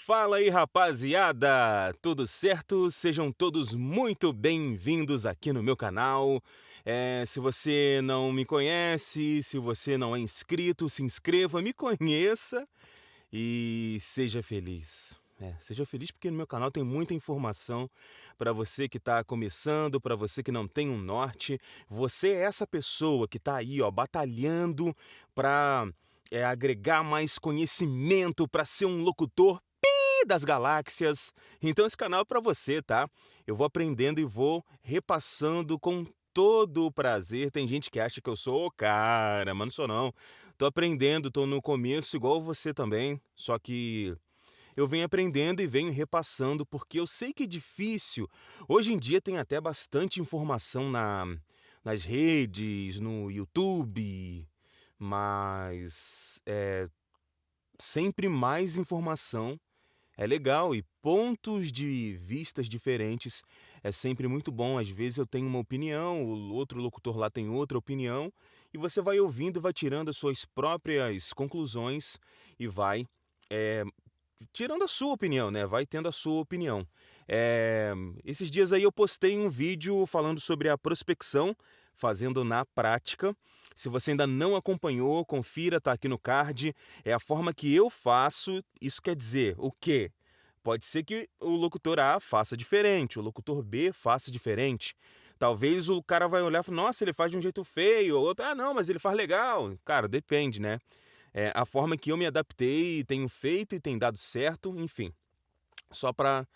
Fala aí, rapaziada! Tudo certo? Sejam todos muito bem-vindos aqui no meu canal. Se você não me conhece, se você não é inscrito, se inscreva, me conheça e seja feliz. Seja feliz porque no meu canal tem muita informação para você que está começando, para você que não tem um norte. Você é essa pessoa que está aí, ó, batalhando para agregar mais conhecimento, para ser um locutor das galáxias. Então esse canal é para você, tá? Eu vou aprendendo e vou repassando com todo o prazer. Tem gente que acha que eu sou o cara, mas não sou não. Tô aprendendo, tô no começo igual você também, só que eu venho aprendendo e venho repassando porque eu sei que é difícil. Hoje em dia tem até bastante informação nas redes, no YouTube, mas sempre mais informação é legal e pontos de vistas diferentes é sempre muito bom. Às vezes eu tenho uma opinião, o outro locutor lá tem outra opinião, e você vai ouvindo, vai tirando as suas próprias conclusões e vai eh, tirando a sua opinião, né? Vai tendo a sua opinião. Esses dias aí eu postei um vídeo falando sobre a prospecção, fazendo na prática. Se você ainda não acompanhou, confira, tá aqui no card. É a forma que eu faço. Isso quer dizer o quê? Pode ser que o locutor A faça diferente, o locutor B faça diferente. Talvez o cara vai olhar e falar, nossa, ele faz de um jeito feio, o outro, ah, não, mas ele faz legal. Cara, depende, né? A forma que eu me adaptei, tenho feito e tem dado certo, enfim. Só para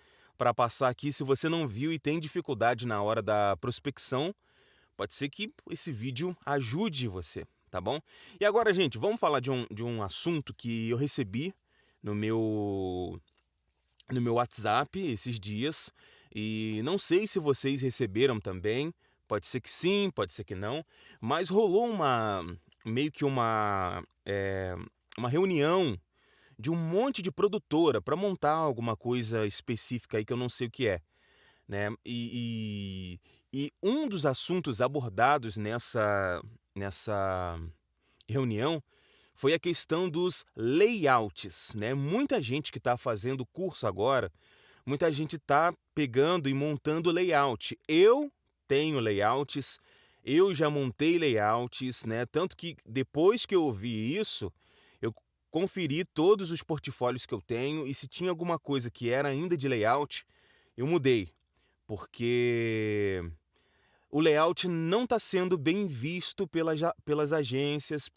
passar aqui, se você não viu e tem dificuldade na hora da prospecção, pode ser que esse vídeo ajude você, tá bom? E agora, gente, vamos falar de um assunto que eu recebi no meu WhatsApp esses dias, e não sei se vocês receberam também, pode ser que sim, pode ser que não, mas rolou meio que uma reunião de um monte de produtora para montar alguma coisa específica aí que eu não sei o que é, né? E um dos assuntos abordados nessa reunião foi a questão dos layouts, né? Muita gente que está fazendo curso agora, muita gente está pegando e montando layout. Eu tenho layouts, eu já montei layouts, né? Tanto que depois que eu ouvi isso, eu conferi todos os portfólios que eu tenho e se tinha alguma coisa que era ainda de layout, eu mudei, porque o layout não está sendo bem visto pelas agências,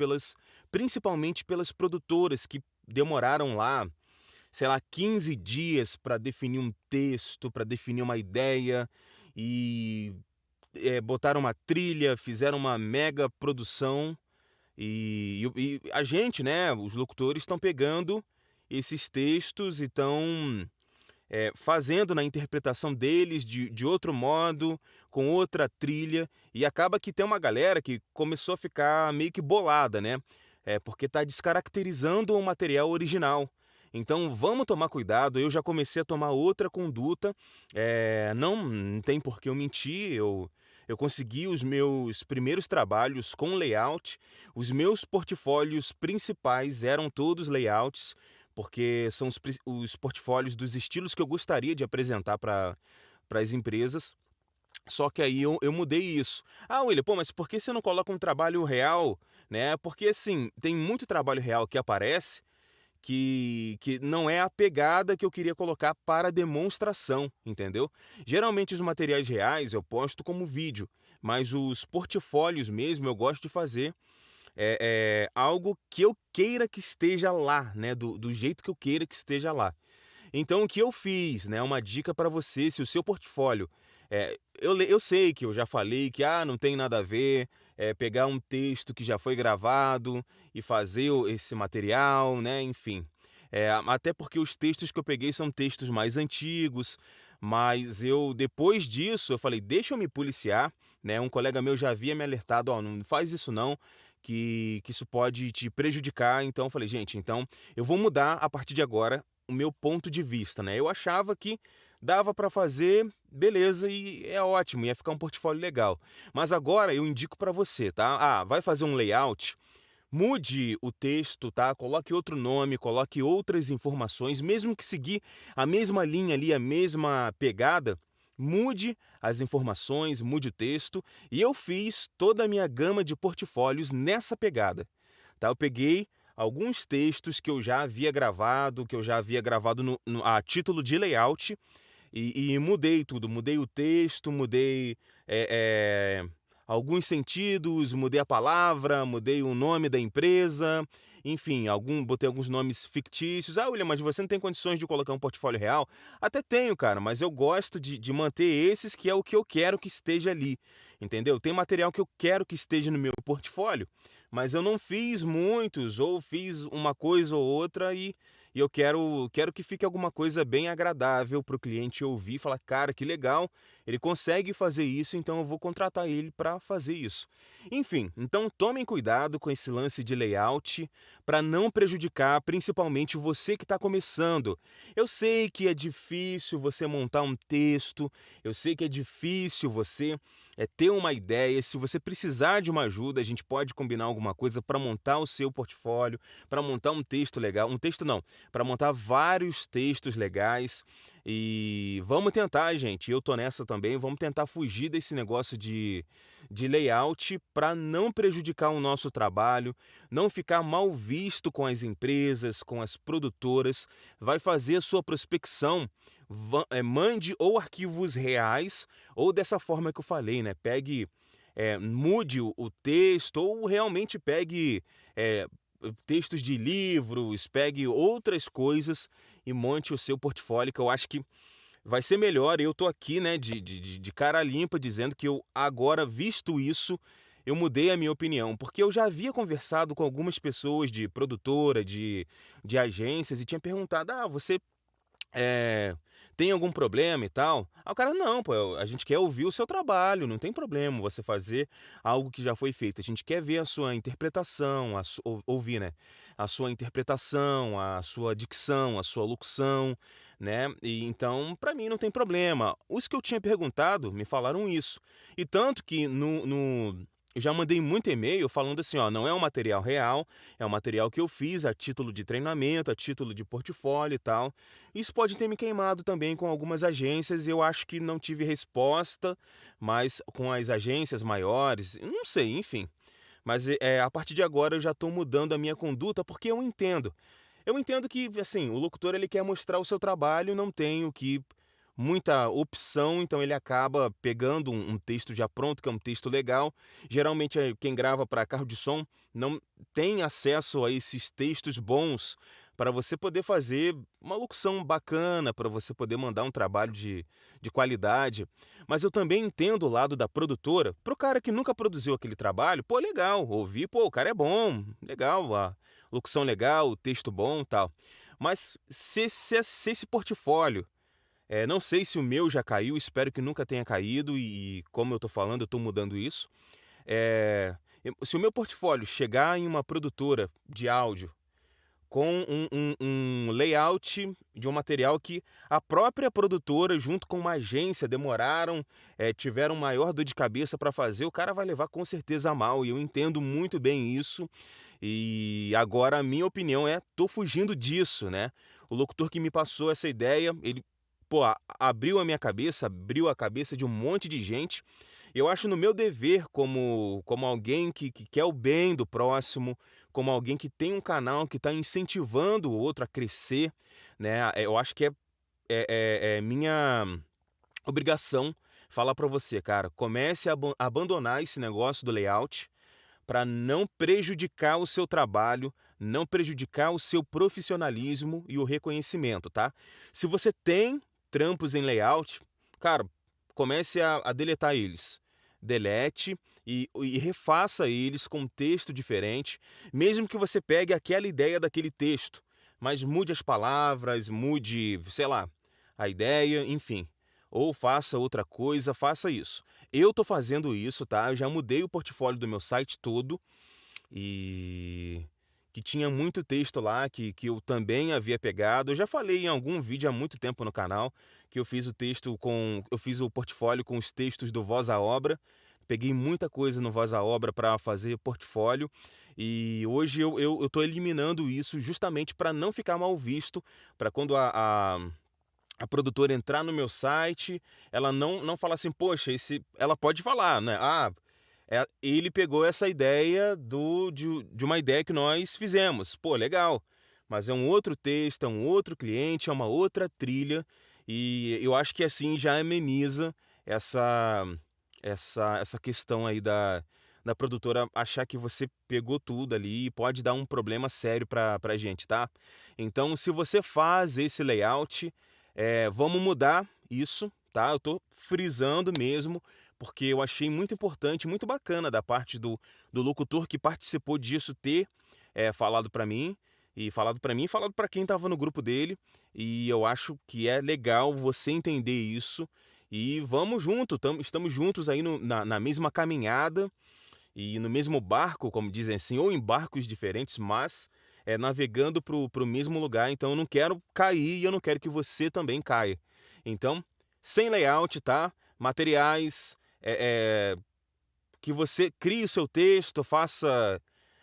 principalmente pelas produtoras que demoraram lá, sei lá, 15 dias para definir um texto, para definir uma ideia e botaram uma trilha, fizeram uma mega produção e a gente, né, os locutores estão pegando esses textos e estão fazendo na interpretação deles de outro modo, com outra trilha, e acaba que tem uma galera que começou a ficar meio que bolada, né? Porque está descaracterizando o material original. Então vamos tomar cuidado, eu já comecei a tomar outra conduta, não tem por que eu mentir, eu consegui os meus primeiros trabalhos com layout, os meus portfólios principais eram todos layouts, porque são os portfólios dos estilos que eu gostaria de apresentar para as empresas. Só que aí eu mudei isso. Ah, William, pô, mas por que você não coloca um trabalho real, né? Porque assim, tem muito trabalho real que aparece que não é a pegada que eu queria colocar para demonstração, entendeu? Geralmente os materiais reais eu posto como vídeo, mas os portfólios mesmo eu gosto de fazer algo que eu queira que esteja lá, né? Do jeito que eu queira que esteja lá. Então, o que eu fiz, né? Uma dica para você, se o seu portfólio. Eu sei que eu já falei que não tem nada a ver, pegar um texto que já foi gravado e fazer esse material, né? Enfim. Até porque os textos que eu peguei são textos mais antigos, mas depois disso, eu falei, deixa eu me policiar, né? Um colega meu já havia me alertado, ó, não faz isso não, que isso pode te prejudicar. Então, eu falei, gente, então eu vou mudar a partir de agora o meu ponto de vista, né? Eu achava que dava para fazer, beleza, e é ótimo, ia ficar um portfólio legal. Mas agora eu indico para você, tá? Vai fazer um layout, mude o texto, tá? Coloque outro nome, coloque outras informações, mesmo que seguir a mesma linha ali, a mesma pegada, mude as informações, mude o texto. E eu fiz toda a minha gama de portfólios nessa pegada, tá? Eu peguei alguns textos que eu já havia gravado a título de layout e mudei tudo, mudei o texto, mudei eh, alguns sentidos, mudei a palavra, mudei o nome da empresa, enfim, botei alguns nomes fictícios. Ah, William, mas você não tem condições de colocar um portfólio real? Até tenho, cara, mas eu gosto de manter esses que é o que eu quero que esteja ali, entendeu? Tem material que eu quero que esteja no meu portfólio, mas eu não fiz muitos, ou fiz uma coisa ou outra e eu quero que fique alguma coisa bem agradável para o cliente ouvir e falar: "Cara, que legal, ele consegue fazer isso, então eu vou contratar ele para fazer isso". Enfim, então tomem cuidado com esse lance de layout para não prejudicar principalmente você que está começando. Eu sei que é difícil você montar um texto, eu sei que é difícil você ter uma ideia. Se você precisar de uma ajuda, a gente pode combinar alguma coisa para montar o seu portfólio, para montar um texto legal. Um texto não, para montar vários textos legais. E vamos tentar, gente. Eu tô nessa também. Vamos tentar fugir desse negócio de layout para não prejudicar o nosso trabalho, não ficar mal visto com as empresas, com as produtoras. Vai fazer a sua prospecção. Mande ou arquivos reais ou dessa forma que eu falei, né? Mude o texto ou realmente pegue eh, textos de livros, pegue outras coisas e monte o seu portfólio, que eu acho que vai ser melhor. Eu tô aqui, né, de cara limpa, dizendo que eu agora, visto isso, eu mudei a minha opinião, porque eu já havia conversado com algumas pessoas de produtora, de agências, e tinha perguntado: "Ah, você eh, tem algum problema e tal?" Aí o cara: "Não, pô, a gente quer ouvir o seu trabalho, não tem problema você fazer algo que já foi feito. A gente quer ver a sua interpretação, ouvir, né, a sua interpretação, a sua dicção, a sua locução, né, e então pra mim não tem problema." Os que eu tinha perguntado me falaram isso. E tanto que eu já mandei muito e-mail falando assim: "Ó, não é um material real, é um material que eu fiz a título de treinamento, a título de portfólio e tal." Isso pode ter me queimado também com algumas agências, e eu acho que não tive resposta, mas com as agências maiores, não sei, enfim. Mas a partir de agora eu já estou mudando a minha conduta, porque eu entendo. Eu entendo que, assim, o locutor ele quer mostrar o seu trabalho, não tem muita opção, então ele acaba pegando um texto já pronto, que é um texto legal. Geralmente quem grava para carro de som não tem acesso a esses textos bons para você poder fazer uma locução bacana, para você poder mandar um trabalho de qualidade. Mas eu também entendo o lado da produtora. Pro cara que nunca produziu aquele trabalho, pô, legal, ouvir, pô, o cara é bom, legal, a locução legal, o texto bom, tal. Mas se esse portfólio, não sei se o meu já caiu, espero que nunca tenha caído, e como eu tô falando, eu tô mudando isso. Se o meu portfólio chegar em uma produtora de áudio com um layout de um material que a própria produtora, junto com uma agência, demoraram, tiveram maior dor de cabeça para fazer, o cara vai levar com certeza a mal, e eu entendo muito bem isso. E agora a minha opinião tô fugindo disso, né. O locutor que me passou essa ideia, ele, pô, abriu a minha cabeça, abriu a cabeça de um monte de gente. Eu acho no meu dever, como alguém que quer o bem do próximo, como alguém que tem um canal que está incentivando o outro a crescer, né, eu acho que é minha obrigação falar para você: "Cara, comece a abandonar esse negócio do layout, para não prejudicar o seu trabalho, não prejudicar o seu profissionalismo e o reconhecimento, tá?" Se você tem trampos em layout, cara, comece a deletar eles. Delete e refaça eles com um texto diferente, mesmo que você pegue aquela ideia daquele texto, mas mude as palavras, mude, sei lá, a ideia, enfim. Ou faça outra coisa, faça isso. Eu tô fazendo isso, tá? Eu já mudei o portfólio do meu site todo, e que tinha muito texto lá que eu também havia pegado. Eu já falei em algum vídeo há muito tempo no canal que eu fiz o portfólio com os textos do Voz à Obra, peguei muita coisa no Voz à Obra para fazer portfólio, e hoje eu tô eliminando isso justamente para não ficar mal visto, para quando a produtora entrar no meu site, ela não falar assim: "Poxa, esse", ela pode falar, né: "Ah, ele pegou essa ideia de uma ideia que nós fizemos. Pô, legal, mas é um outro texto, é um outro cliente, é uma outra trilha", e eu acho que assim já ameniza essa essa questão aí da produtora achar que você pegou tudo ali e pode dar um problema sério pra gente, tá. Então se você faz esse layout, vamos mudar isso, tá. Eu tô frisando mesmo, porque eu achei muito importante, muito bacana da parte do locutor que participou disso ter, falado para mim, e falado para quem estava no grupo dele, e eu acho que é legal você entender isso, e vamos junto, estamos juntos aí na mesma caminhada e no mesmo barco, como dizem assim, ou em barcos diferentes, mas, navegando para o mesmo lugar, então eu não quero cair e eu não quero que você também caia. Então, sem layout, tá, materiais, que você crie o seu texto, faça,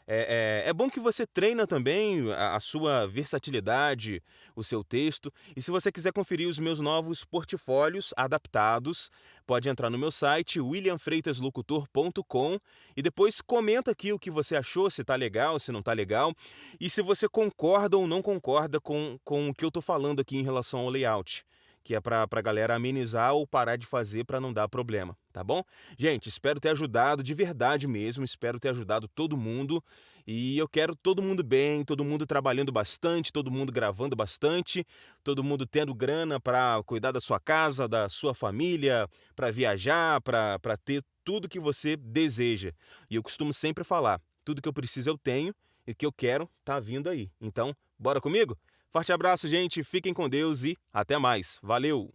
é bom que você treina também a sua versatilidade, o seu texto. E se você quiser conferir os meus novos portfólios adaptados, pode entrar no meu site williamfreitaslocutor.com e depois comenta aqui o que você achou, se tá legal, se não tá legal, e se você concorda ou não concorda com o que eu tô falando aqui em relação ao layout, que é pra galera amenizar ou parar de fazer para não dar problema, tá bom? Gente, espero ter ajudado de verdade mesmo, espero ter ajudado todo mundo, e eu quero todo mundo bem, todo mundo trabalhando bastante, todo mundo gravando bastante, todo mundo tendo grana para cuidar da sua casa, da sua família, para viajar, para ter tudo que você deseja. E eu costumo sempre falar, tudo que eu preciso eu tenho e o que eu quero tá vindo aí. Então, bora comigo? Forte abraço, gente, fiquem com Deus e até mais. Valeu!